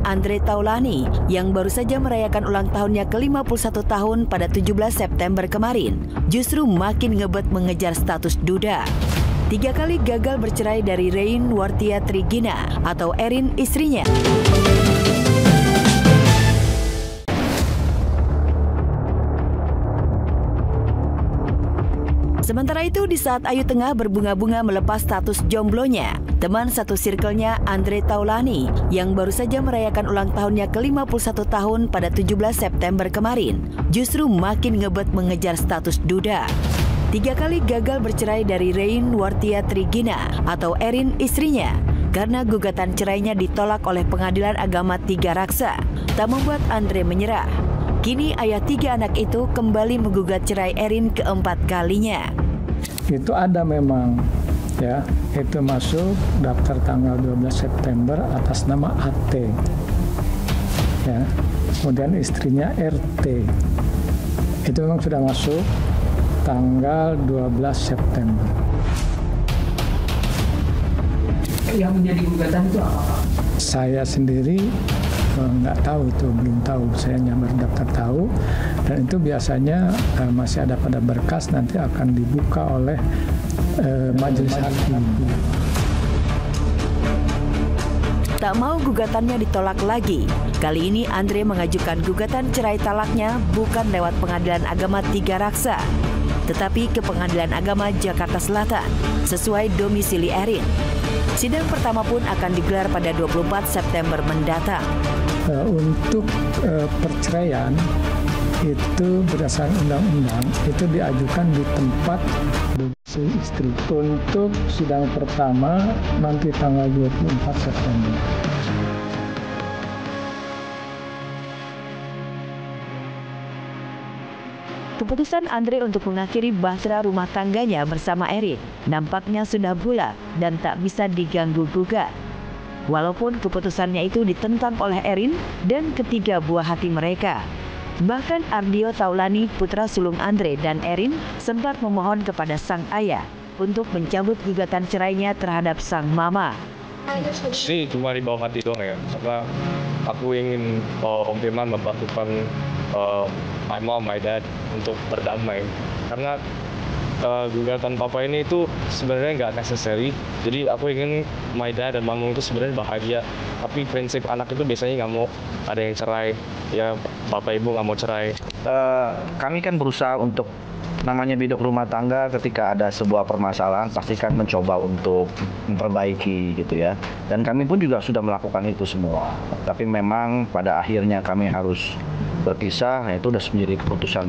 Andre Taulany yang baru saja merayakan ulang tahunnya ke-51 tahun pada 17 September kemarin, justru makin ngebet mengejar status duda. 3 kali gagal bercerai dari Rein Wartia Trigina atau Erin istrinya. Sementara itu, di saat Ayu tengah berbunga-bunga melepas status jomblonya, teman satu circle-nya Andre Taulany yang baru saja merayakan ulang tahunnya ke-51 tahun pada 17 September kemarin, justru makin ngebet mengejar status duda. 3 kali gagal bercerai dari Rein Wartia Trigina atau Erin istrinya karena gugatan cerainya ditolak oleh Pengadilan Agama Tiga Raksa, tak membuat Andre menyerah. Kini ayah 3 anak itu kembali menggugat cerai Erin keempat kalinya. Itu ada memang, ya, itu masuk daftar tanggal 12 September atas nama AT, ya. Kemudian istrinya RT, itu memang sudah masuk tanggal 12 September. Yang menjadi gugatan itu apa? Saya sendiri nggak tahu, itu belum tahu, saya hanya baru daftar tahu, dan itu biasanya masih ada pada berkas, nanti akan dibuka oleh majelis hakim. Tak mau gugatannya ditolak lagi, kali ini Andre mengajukan gugatan cerai talaknya bukan lewat Pengadilan Agama Tiga Raksa, tetapi ke Pengadilan Agama Jakarta Selatan sesuai domisili Erin. Sidang pertama pun akan digelar pada 24 September mendatang. Untuk perceraian itu berdasarkan undang-undang itu diajukan di tempat domisili istri. Untuk sidang pertama nanti tanggal 24 September. Keputusan Andre untuk mengakhiri bahtera rumah tangganya bersama Erin nampaknya sudah bulat dan tak bisa diganggu-gugat. Walaupun keputusannya itu ditentang oleh Erin dan ketiga buah hati mereka. Bahkan Ardio Taulany, putra sulung Andre dan Erin, sempat memohon kepada sang ayah untuk mencabut gugatan cerainya terhadap sang mama. Ini cuma di bawah hati doang ya, karena aku ingin Om Firman membantukan my mom, my dad untuk berdamai. Karena gugatan papa ini itu sebenarnya nggak necessary. Jadi aku ingin my dad dan mama itu sebenarnya bahagia. Tapi prinsip anak itu biasanya nggak mau ada yang cerai. Ya bapak ibu nggak mau cerai. Kami kan berusaha untuk namanya biduk rumah tangga, ketika ada sebuah permasalahan pasti kan mencoba untuk memperbaiki gitu ya. Dan kami pun juga sudah melakukan itu semua. Tapi memang pada akhirnya kami harus berpisah, itu sudah menjadi keputusan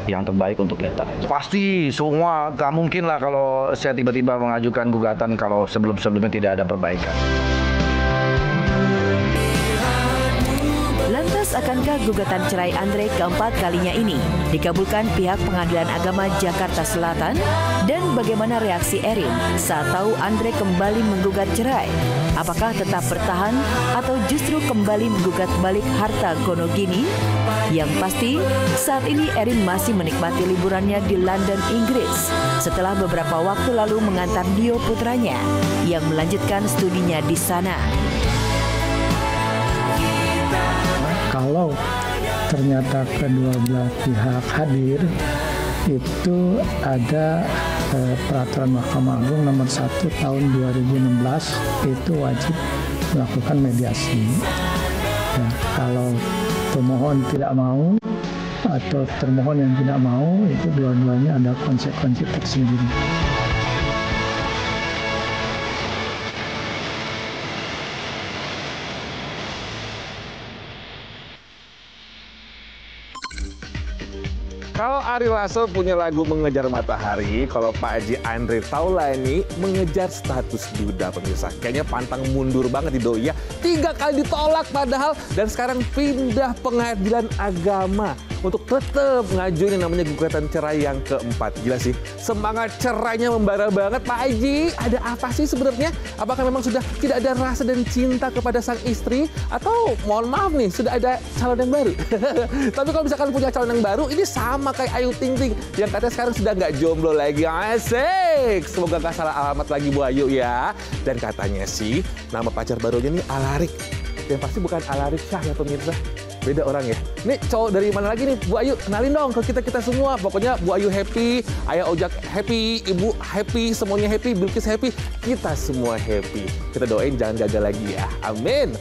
yang terbaik untuk kita. Pasti semua gak mungkin lah kalau saya tiba-tiba mengajukan gugatan kalau sebelum-sebelumnya tidak ada perbaikan. Lantas akankah gugatan cerai Andre keempat kalinya ini dikabulkan pihak Pengadilan Agama Jakarta Selatan? Dan bagaimana reaksi Erin saat tahu Andre kembali menggugat cerai? Apakah tetap bertahan atau justru kembali menggugat balik harta Gonogini? Yang pasti, saat ini Erin masih menikmati liburannya di London, Inggris setelah beberapa waktu lalu mengantar Dio putranya yang melanjutkan studinya di sana. Kalau ternyata kedua belah pihak hadir, itu ada peraturan Mahkamah Agung nomor 1 tahun 2016 itu wajib melakukan mediasi. Ya, kalau pemohon tidak mau atau termohon yang tidak mau, itu dua-duanya ada konsekuensi tersendiri. Kalau Ari Lasso punya lagu Mengejar Matahari, kalau Pak Haji Andre Taulany mengejar status duda, pemirsa. Kayaknya pantang mundur banget di doi ya. 3 kali ditolak padahal, dan sekarang pindah Pengadilan Agama untuk tetap ngajuin yang namanya gugatan cerai yang keempat. Gila sih, semangat cerainya membara banget. Pak Haji, ada apa sih sebenarnya? Apakah memang sudah tidak ada rasa dan cinta kepada sang istri? Atau mohon maaf nih, sudah ada calon yang baru? Tapi kalau misalkan punya calon yang baru, ini sama kayak Ayu Ting Ting yang katanya sekarang sudah nggak jomblo lagi. Asik! Semoga nggak salah alamat lagi Bu Ayu ya. Dan katanya sih, nama pacar barunya nih Alarik. Yang pasti bukan Ala Syah ya pemirsa. Beda orang ya. Ini cowok dari mana lagi nih? Bu Ayu, kenalin dong ke kita semua. Pokoknya Bu Ayu happy, Ayah Ojak happy, Ibu happy, semuanya happy, Bilkis happy. Kita semua happy. Kita doain jangan gagal lagi ya. Amin.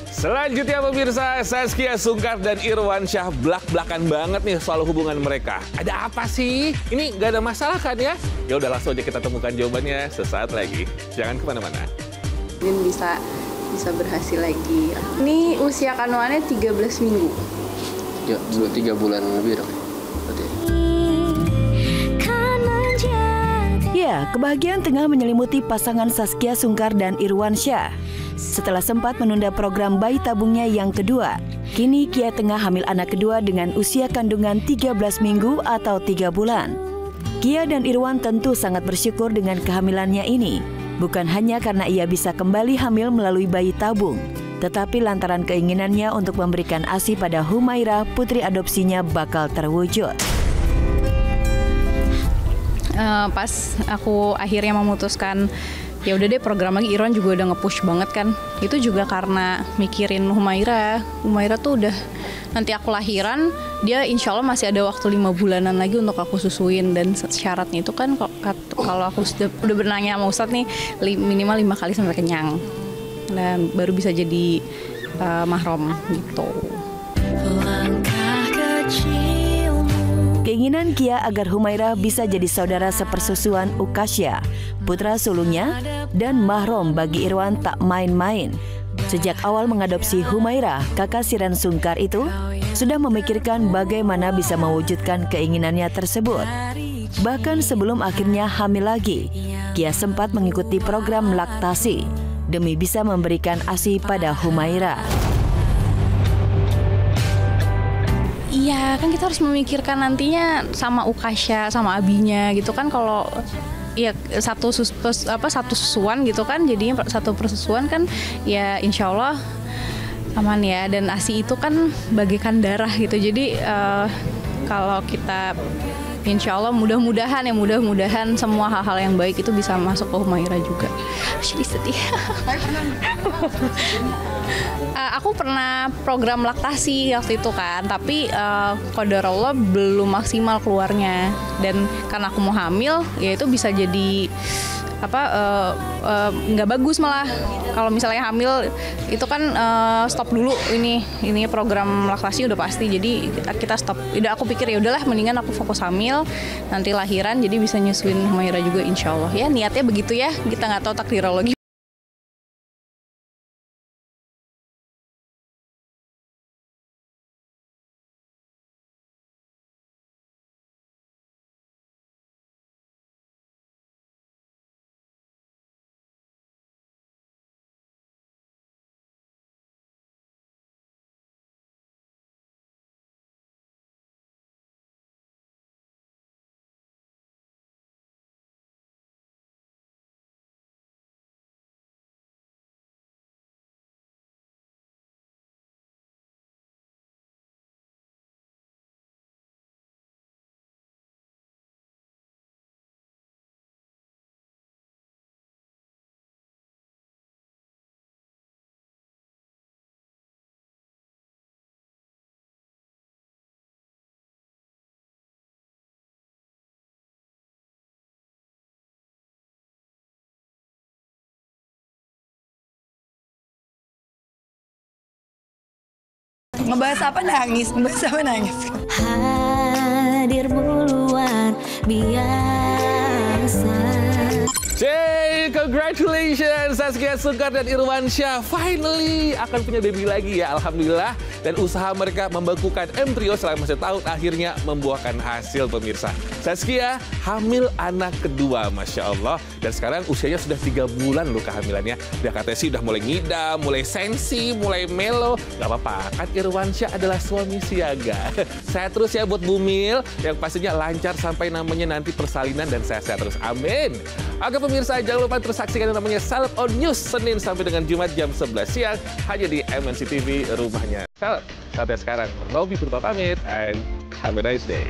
Selanjutnya pemirsa, Saskia Sungkar dan Irwan Syah belak-belakan banget nih soal hubungan mereka. Ada apa sih? Ini nggak ada masalah kan ya? Ya udah langsung aja kita temukan jawabannya sesaat lagi. Jangan kemana-mana. Mungkin bisa berhasil lagi. Ini usia kandungannya 13 minggu. Ya, 3 bulan lebih dong. Ya, kebahagiaan tengah menyelimuti pasangan Saskia Sungkar dan Irwan Syah. Setelah sempat menunda program bayi tabungnya yang kedua, kini Kia tengah hamil anak kedua dengan usia kandungan 13 minggu atau 3 bulan. Kia dan Irwan tentu sangat bersyukur dengan kehamilannya ini. Bukan hanya karena ia bisa kembali hamil melalui bayi tabung, tetapi lantaran keinginannya untuk memberikan ASI pada Humaira, putri adopsinya bakal terwujud. Pas aku akhirnya memutuskan, ya udah deh program lagi, Irwan juga udah nge-push banget kan. Itu juga karena mikirin Humaira. Humaira tuh udah, nanti aku lahiran, dia insya Allah masih ada waktu 5 bulanan lagi untuk aku susuin. Dan syaratnya itu kan kalau aku udah bernanya sama Ustadz nih, minimal 5 kali sampai kenyang. Dan baru bisa jadi mahram gitu. Keinginan Kia agar Humaira bisa jadi saudara sepersusuan Ukasya, putra sulungnya, dan mahram bagi Irwan tak main-main. Sejak awal mengadopsi Humaira, kakak Siran Sungkar itu sudah memikirkan bagaimana bisa mewujudkan keinginannya tersebut. Bahkan sebelum akhirnya hamil lagi, Kia sempat mengikuti program laktasi demi bisa memberikan ASI pada Humaira. Iya, kan kita harus memikirkan nantinya sama Ukasya, sama abinya gitu kan. Kalau ya satu susuan gitu kan, jadinya satu persusuan kan, ya insya Allah aman ya. Dan ASI itu kan bagaikan darah gitu. Jadi kalau kita insya Allah mudah-mudahan semua hal-hal yang baik itu bisa masuk ke Humaira juga. Jadi sedih. Aku pernah program laktasi waktu itu kan, tapi qadarullah belum maksimal keluarnya. Dan karena aku mau hamil, ya itu bisa jadi nggak bagus malah. Kalau misalnya hamil itu kan stop dulu ini program laktasi udah pasti, jadi kita stop. Udah aku pikir ya udahlah mendingan aku fokus hamil, nanti lahiran jadi bisa nyusuin Humaira juga insya Allah. Ya niatnya begitu ya, kita nggak tahu takdirologi. Ngebahas apa nangis? Hadir luar biasa. Hey, congratulations Saskia Sungkar dan Irwan Syah finally akan punya baby lagi ya, alhamdulillah. Dan usaha mereka membekukan embrio selama setahun akhirnya membuahkan hasil pemirsa. Saskia hamil anak kedua, Masya Allah. Dan sekarang usianya sudah 3 bulan loh kehamilannya. Dia katanya sih udah mulai ngidam, mulai sensi, mulai melo. Gak apa-apa, kan Irwan Syah adalah suami siaga. Sehat terus ya buat Bumil, yang pastinya lancar sampai namanya nanti persalinan dan sehat-sehat terus. Amin. Oke pemirsa, jangan lupa terus saksikan yang namanya Salep On News Senin sampai dengan Jumat jam 11 siang hanya di MNC TV, rumahnya Salep. Sampai sekarang, Robi pamit and have a nice day.